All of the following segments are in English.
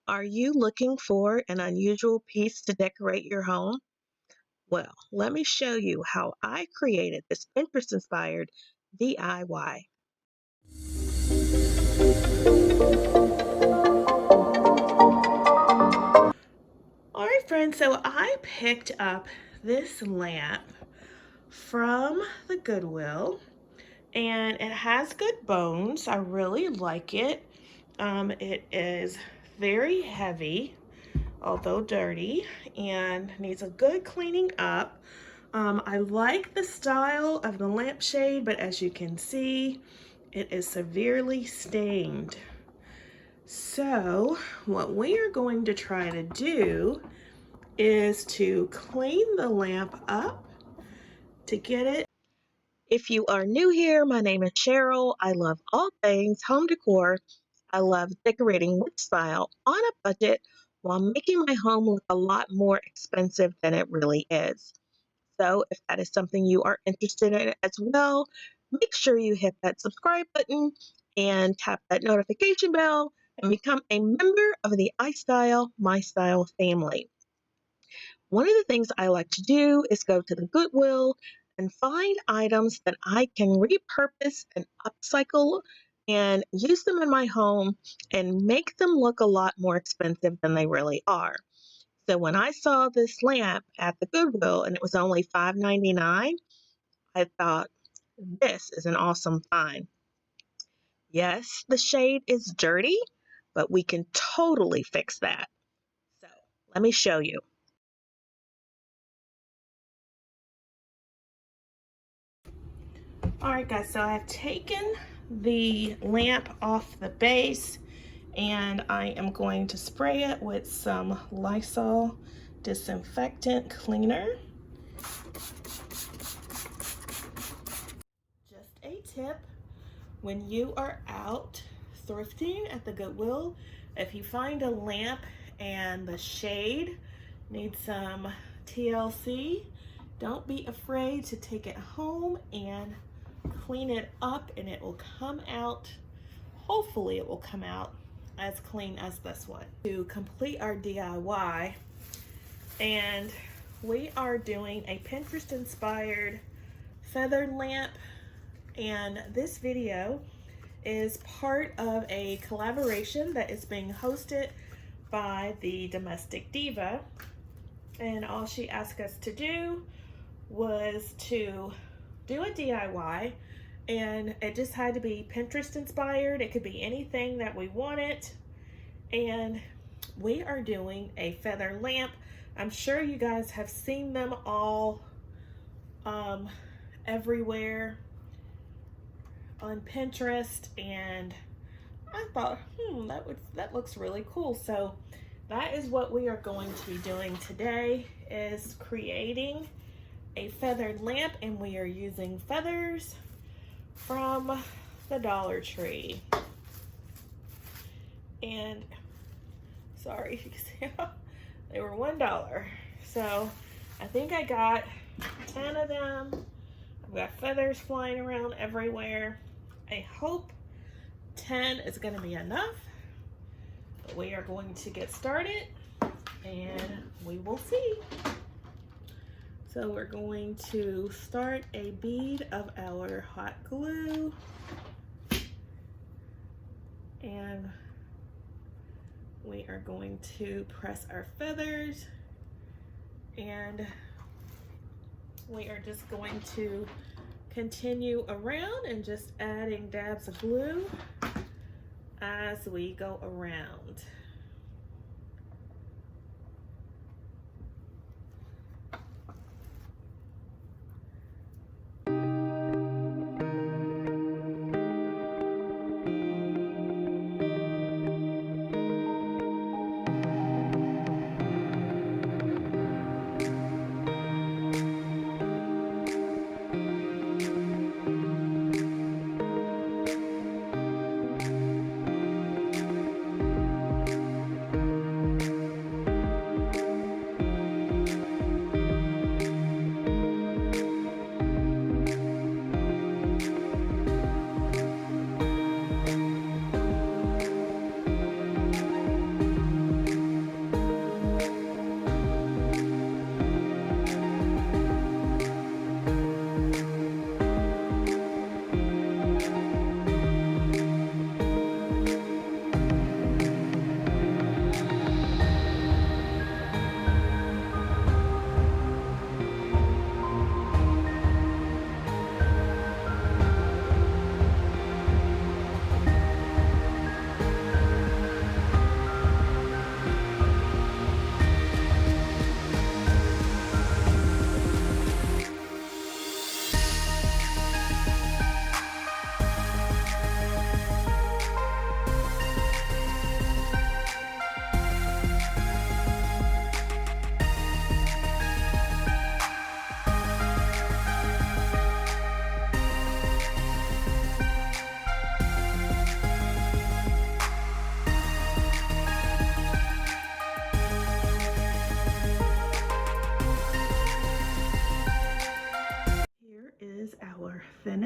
Are you looking for an unusual piece to decorate your home? Well, let me show you how I created this Pinterest-inspired DIY. All right, friends, so I picked up this lamp from the Goodwill, and it has good bones. I really like it. It is very heavy, although dirty, and needs a good cleaning up. I like the style of the lampshade, but as you can see, it is severely stained. So what we are going to try to do is to clean the lamp up to get it. If you are new here, my name is Cheryl. I love all things home decor. I love decorating with style on a budget while making my home look a lot more expensive than it really is. So if that is something you are interested in as well, make sure you hit that subscribe button and tap that notification bell and become a member of the iStyle family. One of the things I like to do is go to the Goodwill and find items that I can repurpose and upcycle and use them in my home and make them look a lot more expensive than they really are. So when I saw this lamp at the Goodwill and it was only $5.99, I thought, this is an awesome find. Yes, the shade is dirty, but we can totally fix that. So let me show you. All right, guys, so I've taken the lamp off the base and I am going to spray it with some Lysol disinfectant cleaner. Just a tip, when you are out thrifting at the Goodwill, if you find a lamp and the shade needs some TLC, don't be afraid to take it home and clean it up, and it will come out, hopefully it will come out as clean as this one. To complete our DIY, and we are doing a Pinterest inspired feathered lamp, and this video is part of a collaboration that is being hosted by the Domestic Diva, and all she asked us to do was to do a DIY, and it just had to be Pinterest inspired. It could be anything that we wanted, and we are doing a feather lamp. I'm sure you guys have seen them all everywhere on Pinterest, and I thought, that looks really cool. So that is what we are going to be doing today, is creating a feathered lamp, and we are using feathers from the Dollar Tree. And sorry, you can see they were $1. So I think I got 10 of them. I've got feathers flying around everywhere. I hope 10 is going to be enough, but we are going to get started and we will see. So we're going to start a bead of our hot glue, and we are going to press our feathers, and we are just going to continue around and just adding dabs of glue as we go around.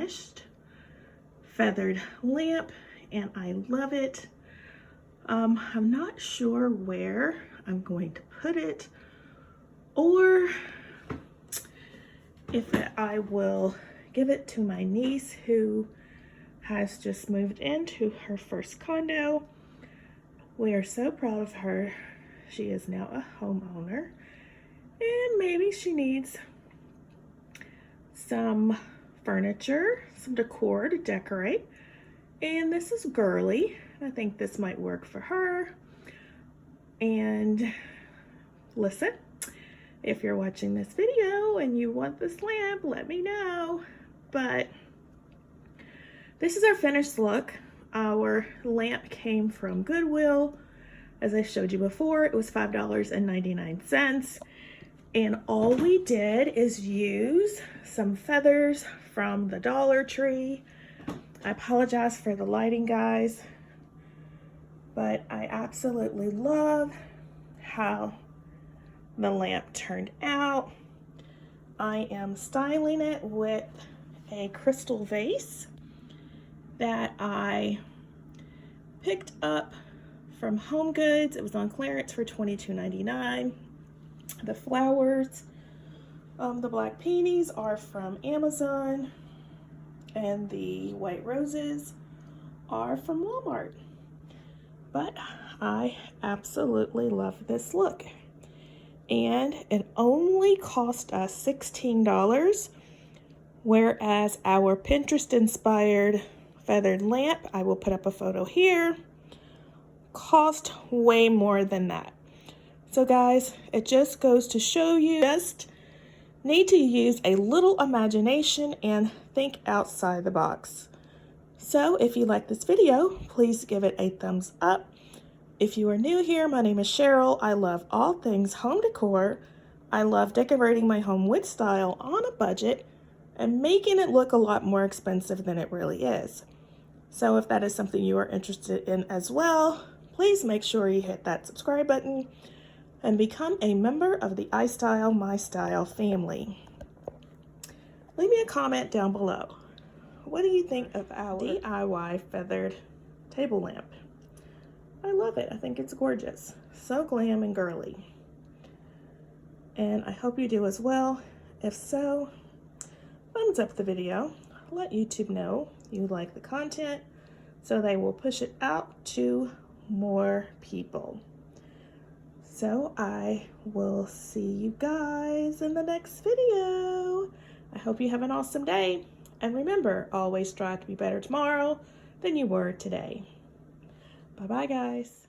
finished feathered lamp, and I love it. I'm not sure where I'm going to put it, or if I will give it to my niece who has just moved into her first condo. We are so proud of her. She is now a homeowner, and maybe she needs some furniture, some decor to decorate. And this is girly. I think this might work for her. And listen, if you're watching this video and you want this lamp, let me know. But this is our finished look. Our lamp came from Goodwill. As I showed you before, it was $5.99. And all we did is use some feathers from the Dollar Tree. I apologize for the lighting, guys, but I absolutely love how the lamp turned out. I am styling it with a crystal vase that I picked up from Home Goods. It was on clearance for $22.99. The flowers, the black peonies are from Amazon, and the white roses are from Walmart. But I absolutely love this look. And it only cost us $16, whereas our Pinterest-inspired feathered lamp, I will put up a photo here, cost way more than that. So guys, it just goes to show you just need to use a little imagination and think outside the box. So if you like this video, please give it a thumbs up. If you are new here, my name is Cheryl. I love all things home decor. I love decorating my home with style on a budget and making it look a lot more expensive than it really is. So if that is something you are interested in as well, please make sure you hit that subscribe button and become a member of the iSTYLEMYSTYLE family. Leave me a comment down below. What do you think of our DIY feathered table lamp? I love it. I think it's gorgeous. So glam and girly. And I hope you do as well. If so, thumbs up the video. Let YouTube know you like the content so they will push it out to more people. So I will see you guys in the next video. I hope you have an awesome day. And remember, always strive to be better tomorrow than you were today. Bye-bye, guys.